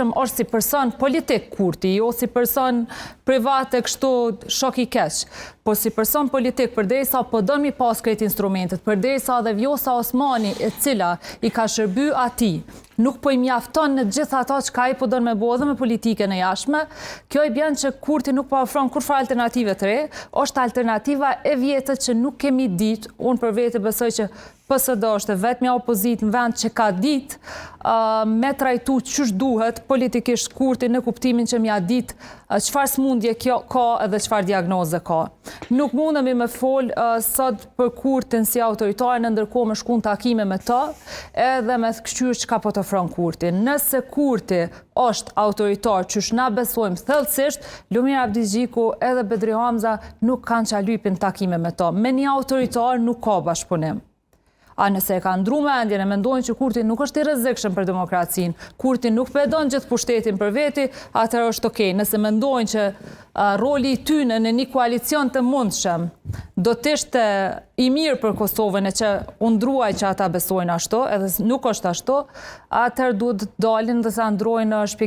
përgjithshëm është si person politik Kurti, jo si person private kështu shok i keq. Po si person politik, përderisa po don mi pas këto instrumentet, përderisa dhe Vjosa Osmani, e cila i ka shërby atij, nuk po i mjafton në gjithë ato që ai po don me bëu dhe me politikën e jashtme, kjo i bën që Kurti nuk po ofron kurrë alternative të re, është alternativa e vjetër që nuk kemi ditë. Unë për vete besoj që PSD është vetmja opozitë në vend që ka ditë me trajtu ç'është duhet politikisht Kurti në kuptimin që m'ja ditë çfarë smundje kjo ka edhe çfarë diagnoze ka. Nuk mundemi me fol sot për Kurtin si autoritar, ndërkohë më shkon takime me të edhe me këshyr çka po të ofron Kurti. Nëse Kurti është autoritar që na besojmë thellësisht, Lumir Abdixhiku edhe Bedri Hamza nuk kanë çalypin takime me to. Me një autoritar nuk ka bashkëpunim. A nëse e ka ndru mendjen e mendojnë që Kurti nuk është i rrezikshëm për demokracinë, Kurti nuk pedon gjithë pushtetin për veti, atëherë është okej. Nëse mendojnë që roli i tyre në një koalicion të mundshëm do të ishte i mirë për Kosovën, e që unë ndruaj që ata besojnë ashtu, edhe nuk është ashtu, atëherë duhet dalin dhe sa ndrojnë shpjegim